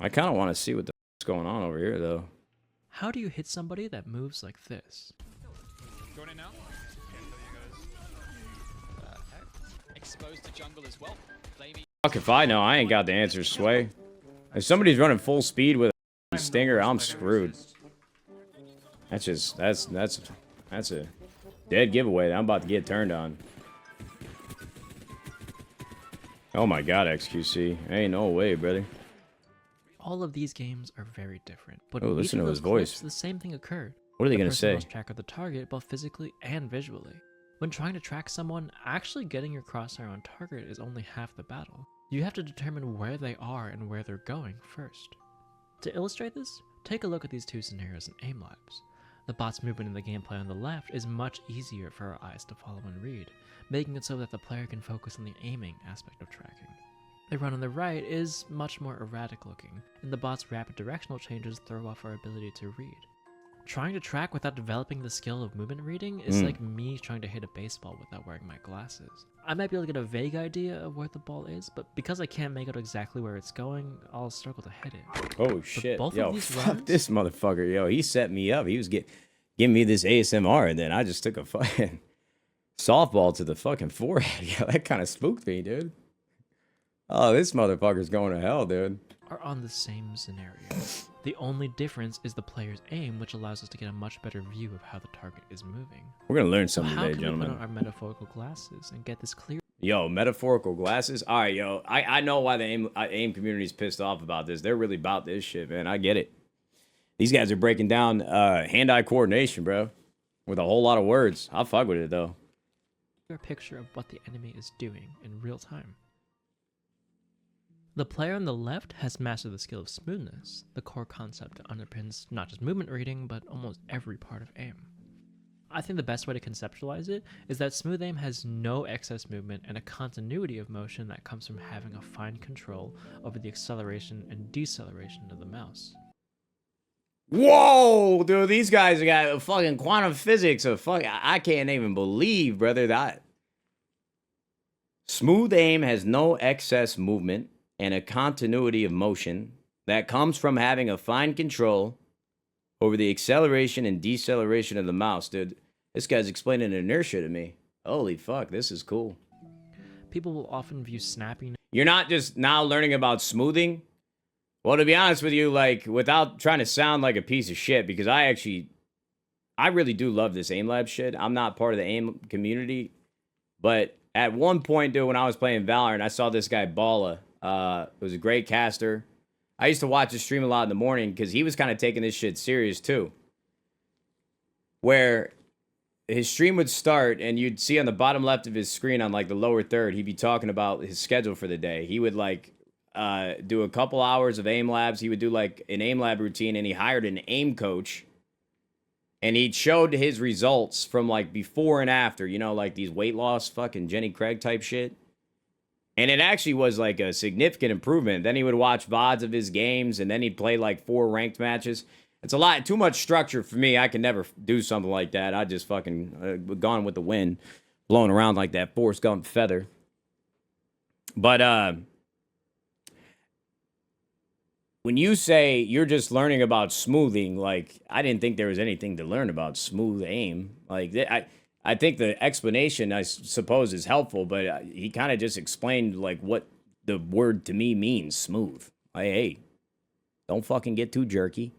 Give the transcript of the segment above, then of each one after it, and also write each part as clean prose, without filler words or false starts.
I kind of want to see what the f***'s going on over here, though. How do you hit somebody that moves like this? Going in now. Exposed to jungle as well. Fuck if I know. I ain't got the answers, Sway. If somebody's running full speed with a stinger, I'm screwed. That's just that's a dead giveaway that I'm about to get turned on. Oh my god, XQC. Ain't no way, brother. All of these games are very different, but Oh, in each listen of to those his voice. clips, the same thing occurred. What are they The gonna person say? lost track of the target, both physically and visually. When trying to track someone, actually getting your crosshair on target is only half the battle. You have to determine where they are and where they're going first. To illustrate this, take a look at these two scenarios in aim labs. The bot's movement in the gameplay on the left is much easier for our eyes to follow and read, making it so that the player can focus on the aiming aspect of tracking. The run on the right is much more erratic looking, and the bot's rapid directional changes throw off our ability to read. Trying to track without developing the skill of movement reading is like me trying to hit a baseball without wearing my glasses. I might be able to get a vague idea of where the ball is, but because I can't make out exactly where it's going, I'll struggle to hit it. Oh shit. both of Yo, these fuck runs- this motherfucker. Yo, he set me up. He was giving me this ASMR, and then I just took a fucking softball to the fucking forehead. Yo, that kind of spooked me, dude. Oh, this motherfucker's going to hell, dude. Are on the same scenario. The only difference is the player's aim, which allows us to get a much better view of how the target is moving. We're gonna learn So something how today, can we gentlemen. put on our metaphorical glasses and get this clear? Yo, metaphorical glasses. All right, yo. I know why the aim community's pissed off about this. They're really about this shit, man. I get it. These guys are breaking down hand-eye coordination, bro, with a whole lot of words. I'll fuck with it though. Picture of what the enemy is doing in real time. The player on the left has mastered the skill of smoothness, the core concept that underpins not just movement reading, but almost every part of aim. I think the best way to conceptualize it is that smooth aim has no excess movement and a continuity of motion that comes from having a fine control over the acceleration and deceleration of the mouse. Whoa, dude, these guys got fucking quantum physics. I can't even believe, brother, that smooth aim has no excess movement and a continuity of motion that comes from having a fine control over the acceleration and deceleration of the mouse, dude. This guy's explaining inertia to me. Holy fuck, this is cool. People will often view snapping. You're not just now learning about smoothing. Well, to be honest with you, like, without trying to sound like a piece of shit, because I really do love this aim lab shit. I'm not part of the aim community, but at one point, dude, when I was playing Valorant, I saw this guy Bala. It was a great caster. I used to watch his stream a lot in the morning because he was kind of taking this shit serious too. Where his stream would start and you'd see on the bottom left of his screen on like the lower third, he'd be talking about his schedule for the day. He would like do a couple hours of aim labs. He would do like an aim lab routine and he hired an aim coach. And he showed his results from like before and after, you know, like these weight loss fucking Jenny Craig type shit. And it actually was like a significant improvement. Then he would watch VODs of his games, and then he'd play like 4 ranked matches. It's a lot, too much structure for me. I can never do something like that. I just fucking gone with the wind, blowing around like that Forrest Gump feather. But when you say you're just learning about smoothing, like I didn't think there was anything to learn about smooth aim. Like I think the explanation, I suppose, is helpful, but he kind of just explained, like, what the word to me means, smooth. Hey, don't fucking get too jerky.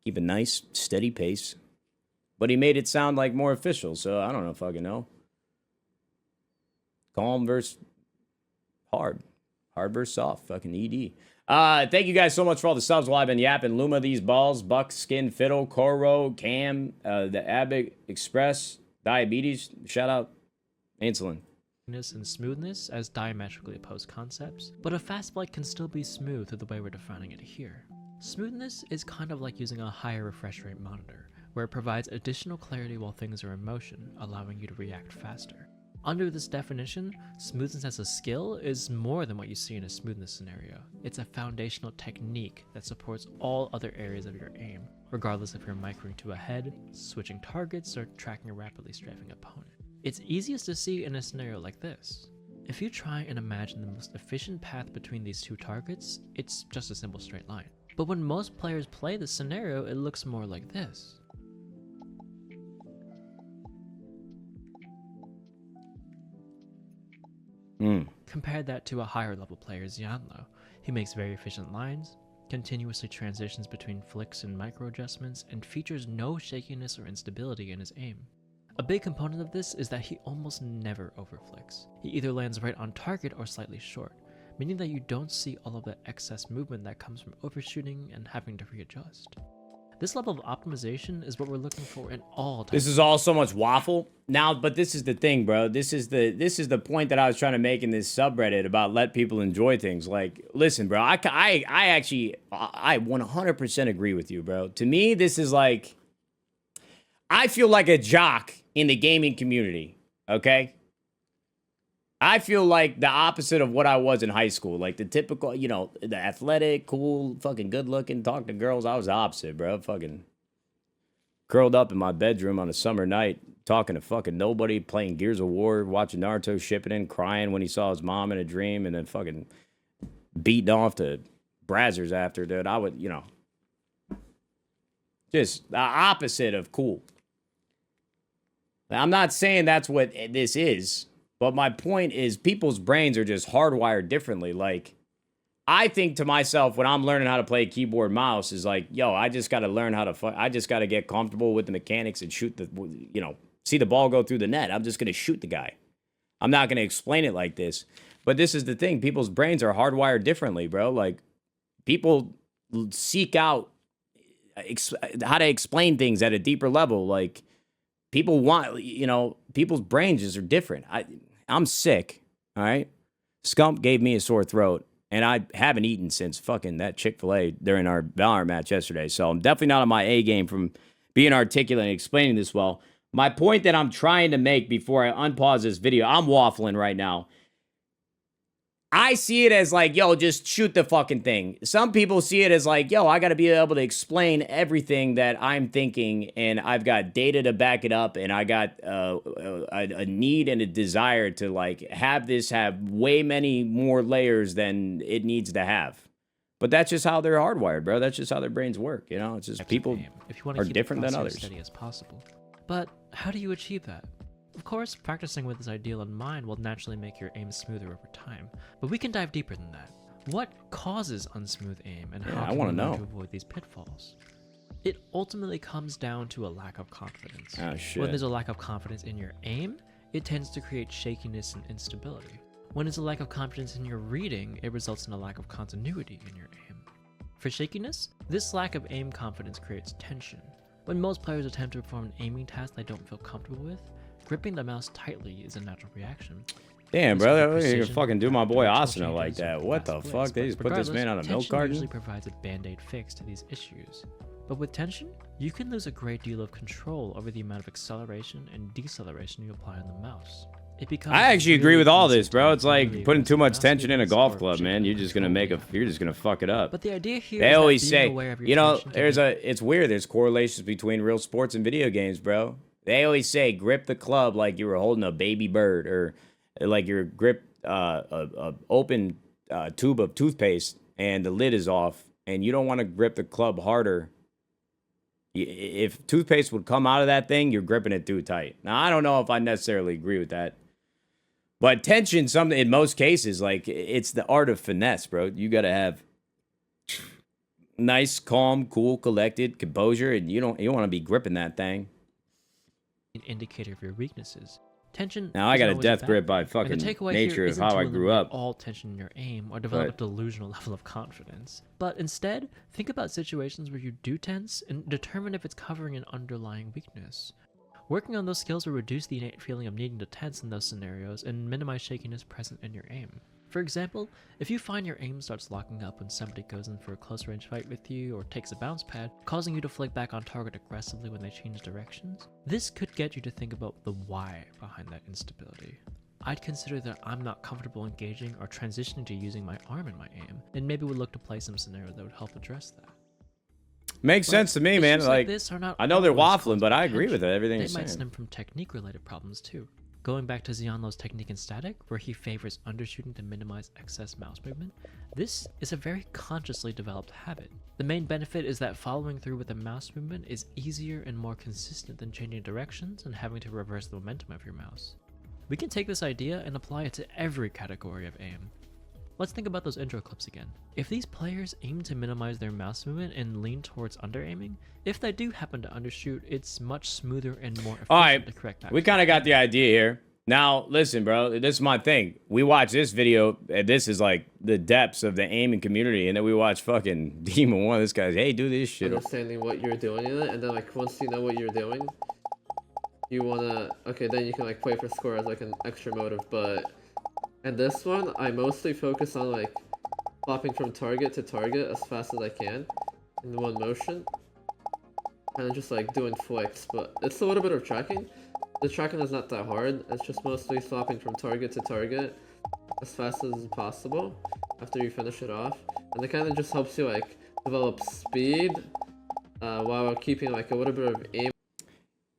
Keep a nice, steady pace. But he made it sound, like, more official, so I don't know fucking know. Calm versus hard. Hard versus soft. Fucking ED. Thank you guys so much for all the subs while I've been yapping. Luma, these balls, Buck, Skin, Fiddle, Koro, Cam, the Abic Express, Diabetes, shout out, insulin. And smoothness as diametrically opposed concepts, but a fast flight can still be smooth through the way we're defining it here. Smoothness is kind of like using a higher refresh rate monitor, where it provides additional clarity while things are in motion, allowing you to react faster. Under this definition, smoothness as a skill is more than what you see in a smoothness scenario. It's a foundational technique that supports all other areas of your aim, regardless if you're microing to a head, switching targets, or tracking a rapidly strafing opponent. It's easiest to see in a scenario like this. If you try and imagine the most efficient path between these two targets, it's just a simple straight line. But when most players play this scenario, it looks more like this. Compare that to a higher level player, Xianlo. He makes very efficient lines, continuously transitions between flicks and micro adjustments, and features no shakiness or instability in his aim. A big component of this is that he almost never overflicks. He either lands right on target or slightly short, meaning that you don't see all of the excess movement that comes from overshooting and having to readjust. This level of optimization is what we're looking for in all types. This is all so much waffle. Now, but this is the thing, bro. This is the point that I was trying to make in this subreddit about let people enjoy things. Like, listen, bro, I actually 100% agree with you, bro. To me, this is like, I feel like a jock in the gaming community, okay? I feel like the opposite of what I was in high school. Like the typical, you know, the athletic, cool, fucking good looking, talk to girls. I was the opposite, bro. Fucking curled up in my bedroom on a summer night, talking to fucking nobody, playing Gears of War, watching Naruto Shippuden, crying when he saw his mom in a dream, and then fucking beating off to Brazzers after, dude. I would, you know, just the opposite of cool. I'm not saying that's what this is. But my point is people's brains are just hardwired differently. Like, I think to myself when I'm learning how to play keyboard mouse is like, yo, I just got to learn how to I just got to get comfortable with the mechanics and shoot the, you know, see the ball go through the net. I'm just going to shoot the guy. I'm not going to explain it like this. But this is the thing. People's brains are hardwired differently, bro. Like, people seek out how to explain things at a deeper level. Like, people want, you know, people's brains just are different. I'm sick, all right? Scump gave me a sore throat, and I haven't eaten since fucking that Chick-fil-A during our Valorant match yesterday. So I'm definitely not on my A game from being articulate and explaining this well. My point that I'm trying to make before I unpause this video, I'm waffling right now. I see it as like, yo, just shoot the fucking thing. Some people see it as like, yo, I got to be able to explain everything that I'm thinking, and I've got data to back it up, and I got a need and a desire to like have this have way many more layers than it needs to have. But that's just how they're hardwired, bro. That's just how their brains work, you know? It's just people if you want are to keep different than the crosshair others. steady as possible. But how do you achieve that? Of course, practicing with this ideal in mind will naturally make your aim smoother over time, but we can dive deeper than that. What causes unsmooth aim, and how can we learn to avoid these pitfalls? It ultimately comes down to a lack of confidence. Oh, shit. When there's a lack of confidence in your aim, it tends to create shakiness and instability. When there's a lack of confidence in your reading, it results in a lack of continuity in your aim. For shakiness, this lack of aim confidence creates tension. When most players attempt to perform an aiming task they don't feel comfortable with, gripping the mouse tightly is a natural reaction. Damn, bro, you can fucking do my boy Asuna like that. What the fuck? They just put this man on a milk carton? Usually provides a band-aid fix to these issues. But with tension, you can lose a great deal of control over the amount of acceleration and deceleration you apply on the mouse. It becomes I actually agree with all this, bro. It's like really putting too much tension in a golf or club, man. You're just gonna you're just gonna fuck it up. But the idea here They is always that being say, aware of your you know, tension can it's weird. There's correlations between real sports and video games, bro. They always say grip the club like you were holding a baby bird, or like you're grip a open tube of toothpaste and the lid is off, and you don't want to grip the club harder. If toothpaste would come out of that thing, you're gripping it too tight. Now, I don't know if I necessarily agree with that. But tension, in most cases, like, it's the art of finesse, bro. You got to have nice, calm, cool, collected composure, and you don't want to be gripping that thing. an indicator of your weaknesses. Tension. Now I got a isn't death always grip bad. by And the fucking takeaway nature here of isn't how to I grew eliminate up. all tension in your aim or develop a delusional level of confidence. But instead, think about situations where you do tense and determine if it's covering an underlying weakness. Working on those skills will reduce the innate feeling of needing to tense in those scenarios and minimize shakiness present in your aim. For example, if you find your aim starts locking up when somebody goes in for a close range fight with you or takes a bounce pad, causing you to flick back on target aggressively when they change directions, this could get you to think about the why behind that instability. I'd consider that I'm not comfortable engaging or transitioning to using my arm in my aim, and maybe would look to play some scenario that would help address that. Makes sense to me, man. Issues Like, this are not I know they're always waffling, but I agree with tension. everything They you're might saying. stem from technique-related problems too. going back to Xianlo's technique in static, where he favors undershooting to minimize excess mouse movement, this is a very consciously developed habit. The main benefit is that following through with a mouse movement is easier and more consistent than changing directions and having to reverse the momentum of your mouse. We can take this idea and apply it to every category of aim. Let's think about those intro clips again. If these players aim to minimize their mouse movement and lean towards under-aiming, if they do happen to undershoot, it's much smoother and more efficient All right, to correct that. we kind of got the idea here. Now, listen, bro, this is my thing. We watch this video, and this is like the depths of the aiming community, and then we watch fucking Demon 1. This guy's, hey, do this shit. Understanding what you're doing in it, and then like once you know what you're doing, you wanna, okay, then you can like play for score as like an extra motive, but in this one, I mostly focus on like flopping from target to target as fast as I can in one motion, and just like doing flicks, but it's a little bit of tracking. The tracking is not that hard, it's just mostly flopping from target to target as fast as possible after you finish it off, and it kind of just helps you like develop speed while keeping like a little bit of aim.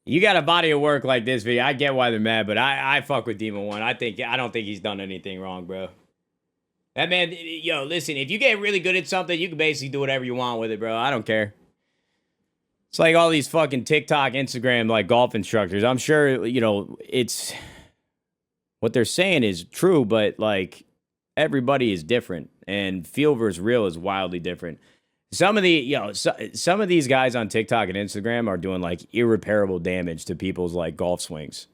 You got a body of work like this video. I get why they're mad, but I fuck with Demon 1. I don't think he's done anything wrong, bro. That man, yo, listen, if you get really good at something, you can basically do whatever you want with it, bro. I don't care. It's like all these fucking TikTok, Instagram, like golf instructors. I'm sure, you know, it's what they're saying is true, but like everybody is different, and feel versus real is wildly different. Some of some of these guys on TikTok and Instagram are doing like irreparable damage to people's like golf swings.